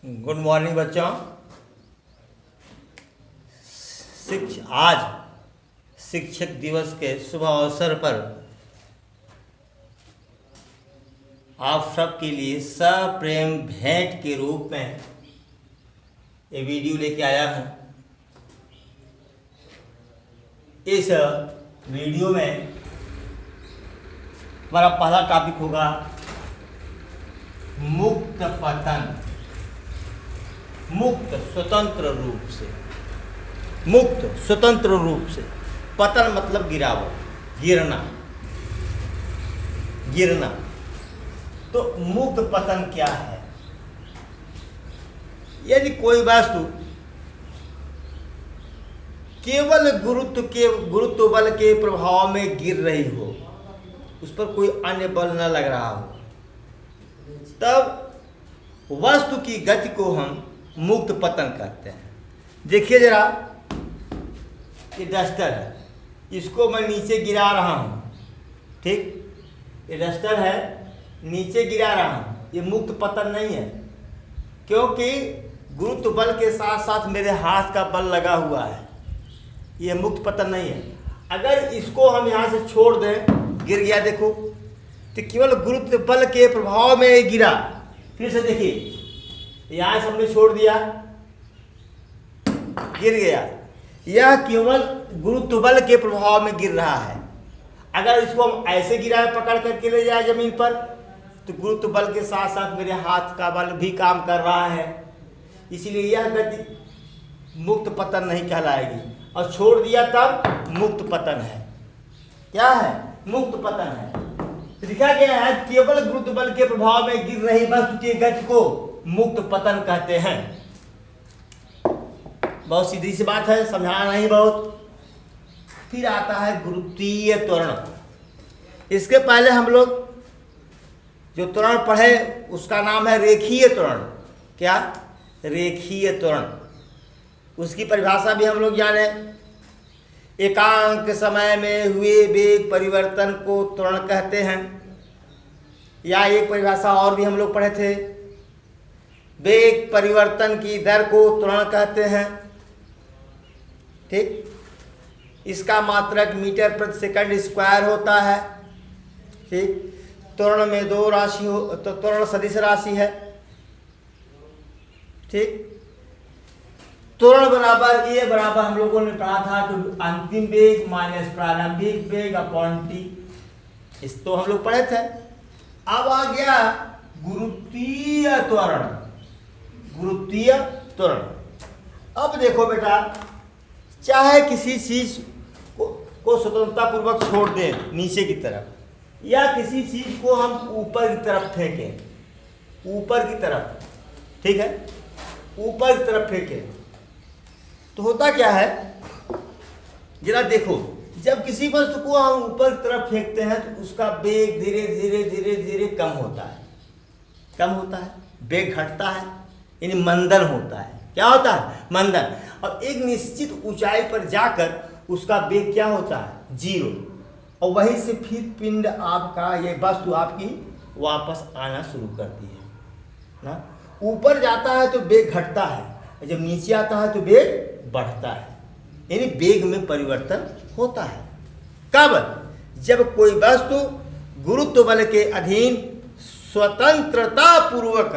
Good morning बच्चों। आज शिक्षक दिवस के शुभ अवसर पर आप सबके लिए सप्रेम भेंट के रूप में ये वीडियो लेके आया हूँ। इस वीडियो में हमारा पहला टॉपिक होगा मुक्त पतन। मुक्त स्वतंत्र रूप से पतन मतलब गिरावट, गिरना। तो मुक्त पतन क्या है? यदि कोई वस्तु केवल गुरुत्व बल के प्रभाव में गिर रही हो, उस पर कोई अन्य बल न लग रहा हो, तब वस्तु की गति को हम मुक्त पतन कहते हैं। देखिए जरा, ये डस्टर है, इसको मैं नीचे गिरा रहा हूँ, ठीक? ये डस्टर है, नीचे गिरा रहा हूँ, ये मुक्त पतन नहीं है, क्योंकि गुरुत्व बल के साथ साथ मेरे हाथ का बल लगा हुआ है। ये मुक्त पतन नहीं है। अगर इसको हम यहाँ से छोड़ दें, गिर गया, देखो, तो केवल गुरुत्व बल के प्रभाव में गिरा। फिर से देखिए, यहाँ से हमने छोड़ दिया, गिर गया। यह केवल गुरुत्व बल के प्रभाव में गिर रहा है। अगर इसको हम ऐसे गिरा पकड़ करके ले जाए जमीन पर, तो गुरुत्व बल के साथ साथ मेरे हाथ का बल भी काम कर रहा है, इसलिए यह गति मुक्त पतन नहीं कहलाएगी। और छोड़ दिया तब मुक्त पतन है। क्या है? मुक्त पतन है। लिखा गया है केवल गुरुत्व बल के प्रभाव में गिर रही वस्तु की गति को मुक्त पतन कहते हैं। बहुत सीधी सी बात है, समझाना नहीं बहुत। फिर आता है गुरुत्वीय त्वरण। इसके पहले हम लोग जो त्वरण पढ़े उसका नाम है रेखीय त्वरण। क्या? रेखीय त्वरण। उसकी परिभाषा भी हम लोग जाने। एकांक समय में हुए वेग परिवर्तन को त्वरण कहते हैं। या एक परिभाषा और भी हम लोग पढ़े थे, वेग परिवर्तन की दर को त्वरण कहते हैं, ठीक? इसका मात्रक मीटर प्रति सेकंड स्क्वायर होता है, ठीक? त्वरण में दो राशि हो तो त्वरण सदिश राशि है, ठीक? त्वरण बराबर ए बराबर हम लोगों ने पढ़ा था कि अंतिम वेग माइनस प्रारंभिक वेग अपॉन टी। इस तो हम लोग पढ़े थे। अब आ गया गुरुत्वीय त्वरण। गुरुत्वीय त्वरण। अब देखो बेटा, चाहे किसी चीज को स्वतंत्रता पूर्वक छोड़ दें नीचे की तरफ, या किसी चीज को हम ऊपर की तरफ फेंकें, ऊपर की तरफ, ठीक है, ऊपर की तरफ फेंकें, तो होता क्या है? जरा देखो, जब किसी वस्तु को हम ऊपर की तरफ फेंकते हैं तो उसका वेग धीरे धीरे धीरे धीरे कम होता है, वेग घटता है, यानी मंदन होता है। क्या होता है? मंदन। और एक निश्चित ऊंचाई पर जाकर उसका वेग क्या होता है? 0। और वहीं से फिर पिंड आपका, ये वस्तु आपकी वापस आना शुरू करती है ना। ऊपर जाता है तो वेग घटता है, जब नीचे आता है तो वेग बढ़ता है, यानी वेग में परिवर्तन होता है। कब? जब कोई वस्तु गुरुत्व बल के अधीन स्वतंत्रता पूर्वक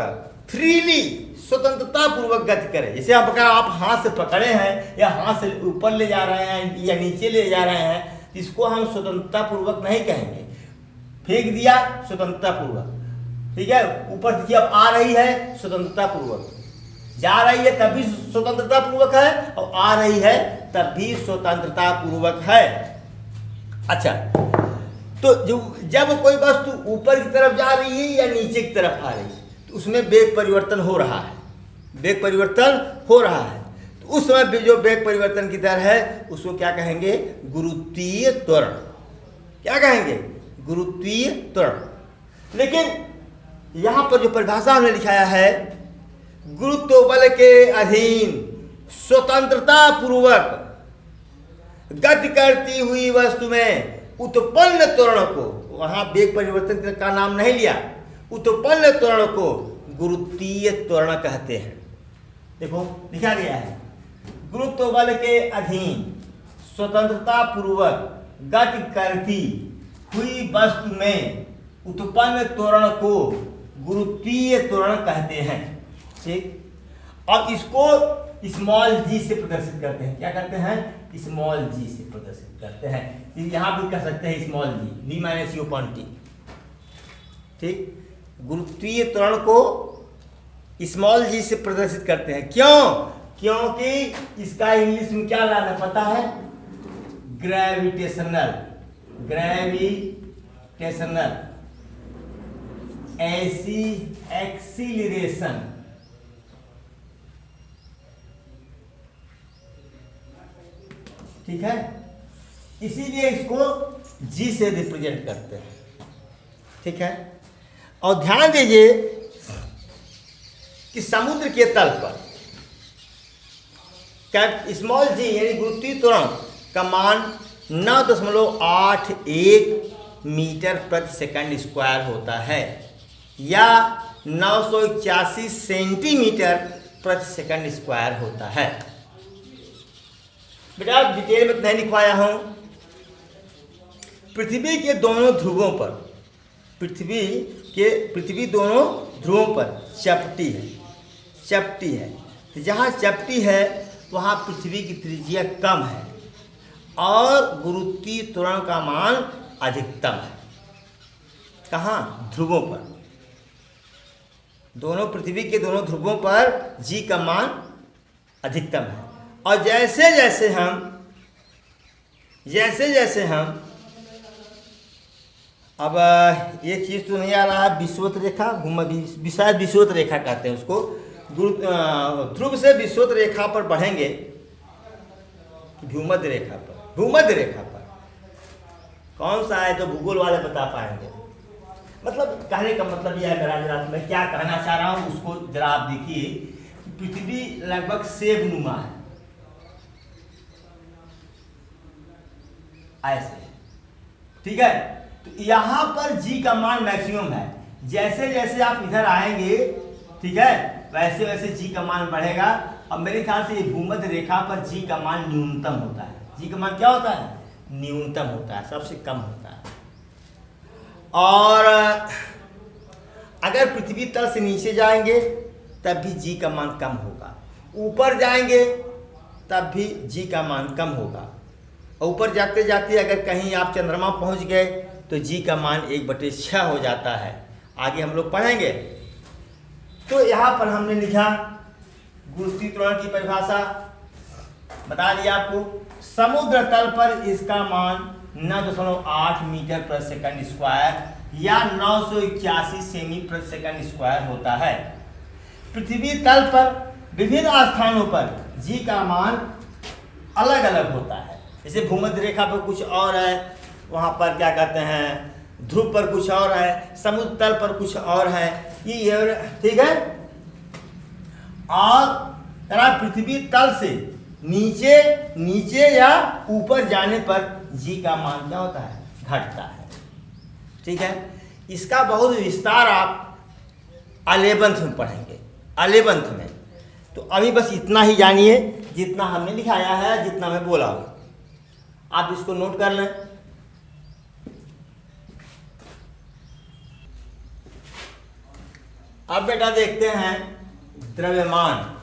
गति करे। जैसे अगर आप हाथ से पकड़े हैं या हाथ से ऊपर ले जा रहे हैं या नीचे ले जा रहे हैं, इसको हम स्वतंत्रता पूर्वक नहीं कहेंगे। फेंक दिया स्वतंत्रता पूर्वक, ठीक है, ऊपर देखिए अब आ रही है स्वतंत्रता पूर्वक, जा रही है तब भी स्वतंत्रता पूर्वक है, और आ रही है तब भी स्वतंत्रता पूर्वक है। अच्छा, तो जब कोई वस्तु ऊपर की तरफ जा रही है या नीचे की तरफ आ रही है, तो उसमें वेग परिवर्तन हो रहा है, तो उस समय जो वेग परिवर्तन की दर है उसको क्या कहेंगे? गुरुत्वीय त्वरण। क्या कहेंगे? गुरुत्वीय त्वरण। लेकिन यहां पर जो परिभाषा हमने लिखाया है, गुरुत्व बल के अधीन स्वतंत्रता पूर्वक गति करती हुई वस्तु में उत्पन्न त्वरण को, वहां वेग परिवर्तन का नाम नहीं लिया, उत्पन्न त्वरण को गुरुत्वीय त्वरण कहते हैं। देखो लिखा गया है, गुरुत्व बल के अधीन स्वतंत्रता पूर्वक गति करती हुई वस्तु में उत्पन्न त्वरण को गुरुत्वीय त्वरण कहते हैं। ठीक, और इसको स्मॉल जी से प्रदर्शित करते हैं। क्या करते हैं? स्मॉल जी से प्रदर्शित करते हैं। यहां भी कह सकते हैं small G, v minus U upon T. ठीक, गुरुत्वीय त्वरण को स्मॉल जी से प्रदर्शित करते हैं। क्यों? क्योंकि इसका इंग्लिश में क्या नाम है पता है? ग्रेविटेशनल, ग्रेविटेशनल ऐसी एक्सीलरेशन। ठीक है, इसीलिए इसको जी से रिप्रेजेंट करते हैं। ठीक है, और ध्यान दीजिए कि समुद्र के तल पर स्मॉल जी यानी गुरुत्वीय त्वरण का मान 9.81 मीटर प्रति सेकंड स्क्वायर होता है या 981 सेंटीमीटर प्रति सेकंड स्क्वायर होता है। बेटा डिटेल में नहीं लिखवाया हूं। पृथ्वी के दोनों ध्रुवों पर, पृथ्वी दोनों ध्रुवों पर चपटी है, चपटी है। तो जहाँ चपटी है वहाँ पृथ्वी की त्रिज्या कम है और गुरुत्वीय त्वरण का मान अधिकतम है। कहाँ? ध्रुवों पर। दोनों पृथ्वी के दोनों ध्रुवों पर जी का मान अधिकतम है। और जैसे जैसे हम अब ये चीज़ तो नहीं आ रहा है, विषुवत रेखा शायद विषुवत रेखा कहते हैं उसको। ध्रुव से विषुवत रेखा पर बढ़ेंगे, भूमध्य रेखा पर, भूमध्य रेखा पर कौन सा है तो भूगोल वाले बता पाएंगे। मतलब कहने का मतलब यह है मेरा, जरा मैं क्या कहना चाह रहा हूँ उसको जरा आप देखिए। पृथ्वी लगभग सेबनुमा है, ऐसे। ठीक है, तो यहाँ पर जी का मान मैक्सिमम है। जैसे जैसे आप इधर आएंगे, ठीक है, वैसे वैसे जी का मान बढ़ेगा। अब मेरे ख्याल से ये भूमध्य रेखा पर जी का मान न्यूनतम होता है। जी का मान क्या होता है? न्यूनतम होता है, सबसे कम होता है। और अगर पृथ्वी तल से नीचे जाएंगे तब भी जी का मान कम होगा, ऊपर जाएंगे तब भी जी का मान कम होगा। ऊपर जाते जाते अगर कहीं आप चंद्रमा पहुंच गए तो जी का मान 1/6 हो जाता है। आगे हम लोग पढ़ेंगे। तो यहाँ पर हमने लिखा गुरुत्वीय त्वरण की परिभाषा बता दिया आपको। समुद्र तल पर इसका मान 9.8 मीटर प्रति सेकंड स्क्वायर या 981 सेमी प्रति सेकंड स्क्वायर होता है। पृथ्वी तल पर विभिन्न स्थानों पर जी का मान अलग अलग होता है। जैसे भूमध्य रेखा पर कुछ और है, वहाँ पर क्या कहते हैं ध्रुव पर कुछ और है, समुद्र तल पर कुछ और है, ये ठीक है। और पृथ्वी तल से नीचे या ऊपर जाने पर जी का मान क्या होता है? घटता है। ठीक है, इसका बहुत विस्तार आप 11th में पढ़ेंगे, 11th में। तो अभी बस इतना ही जानिए जितना हमने लिखाया है, जितना मैं बोला हूँ। आप इसको नोट कर लें। अब बेटा देखते हैं द्रव्यमान।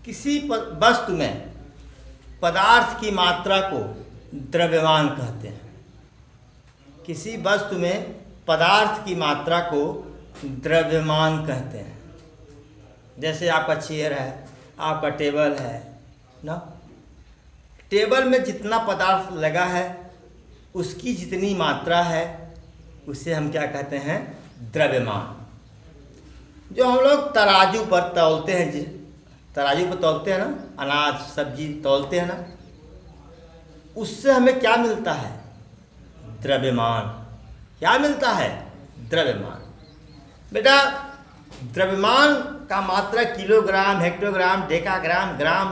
किसी वस्तु में पदार्थ की मात्रा को द्रव्यमान कहते हैं। किसी वस्तु में पदार्थ की मात्रा को द्रव्यमान कहते हैं। जैसे आपका चेयर है, आपका टेबल है ना, टेबल में जितना पदार्थ लगा है उसकी जितनी मात्रा है उसे हम क्या कहते हैं? द्रव्यमान। जो हम लोग तराजू पर तौलते हैं, तराजू पर तौलते हैं ना, अनाज सब्जी तौलते हैं ना, उससे हमें क्या मिलता है? द्रव्यमान। क्या मिलता है? द्रव्यमान। बेटा द्रव्यमान का मात्रा किलोग्राम, हेक्टोग्राम, डेकाग्राम, ग्राम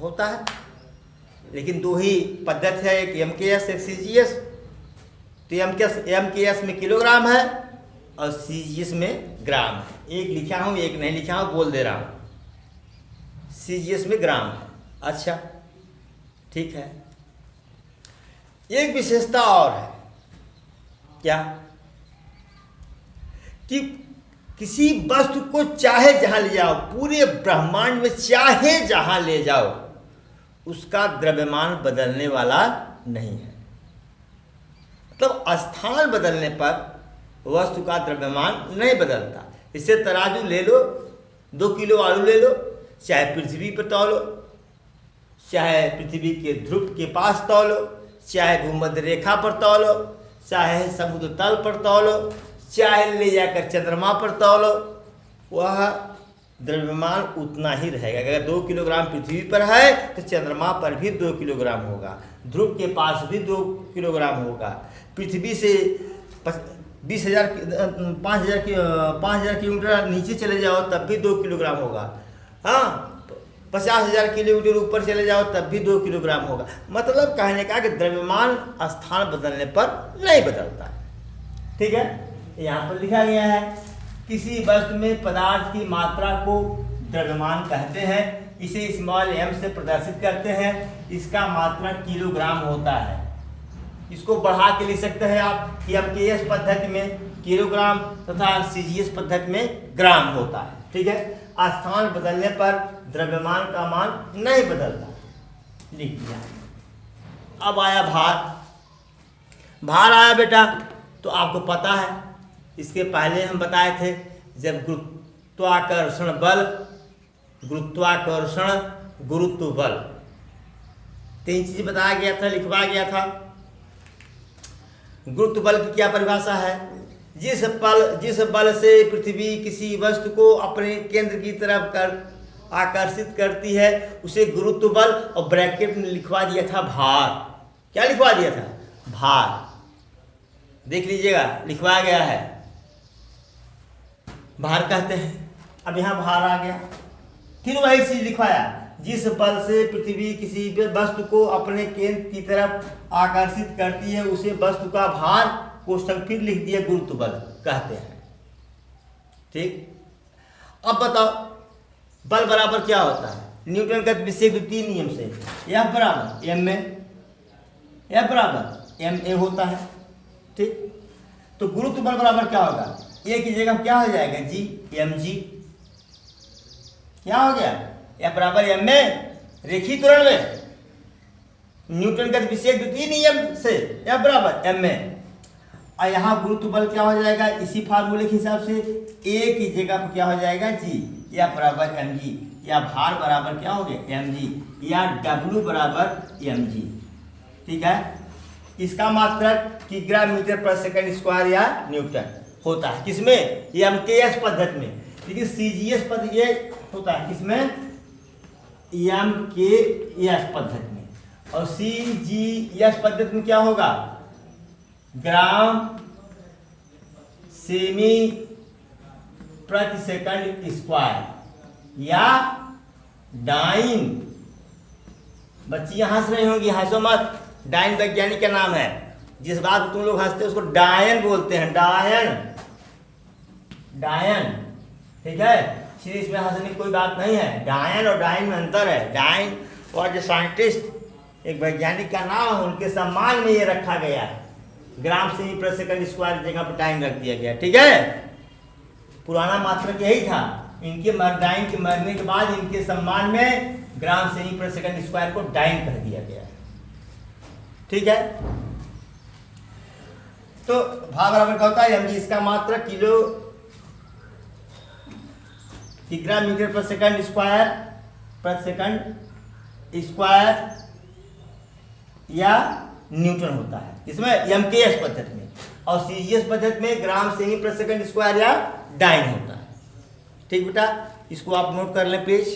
होता है, लेकिन दो ही पद्धति है, एक MKS एक CGS। तो MKS में किलोग्राम है, और सीजीएस में ग्राम है। एक लिखा हूँ एक नहीं लिखा हूँ, बोल दे रहा हूँ। सीजीएस में ग्राम है। अच्छा ठीक है। एक विशेषता और है, क्या कि किसी वस्तु को चाहे जहां ले जाओ, पूरे ब्रह्मांड में चाहे जहां ले जाओ, उसका द्रव्यमान बदलने वाला नहीं है। मतलब स्थान बदलने पर वस्तु का द्रव्यमान नहीं बदलता। इससे तराजू ले लो, 2 किलो आलू ले लो, चाहे पृथ्वी पर तौलो, चाहे पृथ्वी के ध्रुव के पास तौलो, चाहे भूमध्य रेखा पर तौलो, चाहे समुद्र तल पर तौलो, चाहे ले जाकर चंद्रमा पर तौलो, वह द्रव्यमान उतना ही रहेगा। अगर 2 किलोग्राम पृथ्वी पर है तो चंद्रमा पर भी 2 किलोग्राम होगा, ध्रुव के पास भी 2 किलोग्राम होगा। पृथ्वी से 5,000 किलोमीटर नीचे चले जाओ तब भी 2 किलोग्राम होगा। हाँ, 50,000 किलोमीटर ऊपर चले जाओ तब भी 2 किलोग्राम होगा। मतलब कहने का कि द्रव्यमान स्थान बदलने पर नहीं बदलता है। ठीक है, यहाँ पर लिखा गया है किसी वस्तु में पदार्थ की मात्रा को द्रव्यमान कहते हैं। इसे स्मॉल m से प्रदर्शित करते हैं। इसका मात्रा किलोग्राम होता है। इसको बढ़ा के लिख सकते हैं आप कि MKS पद्धति में किलोग्राम तथा CGS पद्धति में ग्राम होता है। ठीक है, स्थान बदलने पर द्रव्यमान का मान नहीं बदलता, लिख दिया। अब आया भार। भार आया बेटा, तो आपको पता है, इसके पहले हम बताए थे, जब गुरुत्वाकर्षण बल, गुरुत्वाकर्षण, गुरुत्व बल, 3 चीज बताया गया था, लिखवा गया था। गुरुत्व बल की क्या परिभाषा है? जिस बल से पृथ्वी किसी वस्तु को अपने केंद्र की तरफ आकर्षित करती है उसे गुरुत्व बल, और ब्रैकेट में लिखवा दिया था भार। क्या लिखवा दिया था? भार। देख लीजिएगा, लिखवाया गया है, भार कहते हैं। अब यहाँ भार आ गया, फिर वही चीज लिखवाया, जिस बल से पृथ्वी किसी वस्तु को अपने केंद्र की तरफ आकर्षित करती है उसे वस्तु का भार, कोष्ठक फिर लिख दिया, गुरुत्व बल कहते हैं। ठीक, अब बताओ बल बराबर क्या होता है? न्यूटन का विषय द्वितीय नियम से F बराबर m में, F बराबर ma होता है। ठीक, तो गुरुत्व बल बराबर क्या होगा? a की जगह क्या हो जाएगा? g, mg। क्या हो गया? F बराबर m में, रेखीय त्वरण में, न्यूटन का विषय द्वितीय नियम से F बराबर m में। और यहाँ गुरुत्व बल क्या हो जाएगा? इसी फार्मूले के हिसाब से a की जगह पर क्या हो जाएगा? g, या बराबर mg, या भार बराबर क्या हो गया? mg, या w बराबर mg। ठीक है, इसका मात्रक किग्रा मीटर पर सेकंड स्क्वायर या न्यूटन होता है। किसमें? MKS पद्धति में। लेकिन CGS पद्धति ये होता है किसमें? MKS पद्धति में। और CGS पद्धति में क्या होगा? ग्राम सेमी प्रति सेकंड स्क्वायर या डाइन। बच्चियां हंस रही होंगी, हंसो मत। डाइन वैज्ञानिक का नाम है। जिस बात को तुम लोग हंसते हो उसको डायन बोलते हैं, डायन, डायन। ठीक है, इसलिए इसमें हंसने की कोई बात नहीं है। डायन और डाइन में अंतर है। डायन और जो साइंटिस्ट, एक वैज्ञानिक का नाम है, उनके सम्मान में ये रखा गया है। ग्राम सेमी प्रति सेकंड स्क्वायर जगह पर डाइन रख दिया गया। ठीक है, पुराना मात्रक यही था। इनके डाइन के मरने के बाद इनके सम्मान में ग्राम सेमी प्रति सेकंड स्क्वायर को डाइन कह दिया गया है। ठीक है, तो भार बराबर क्या होता है? mg, इसका मात्रक किग्रा मीटर पर सेकंड स्क्वायर, प्रति सेकंड स्क्वायर या न्यूटन होता है। इसमें MKS पद्धति में। और CGS पद्धति में ग्राम सेमी प्रति सेकंड स्क्वायर या डाइन होता है। ठीक बेटा, इसको आप नोट कर लें प्लीज।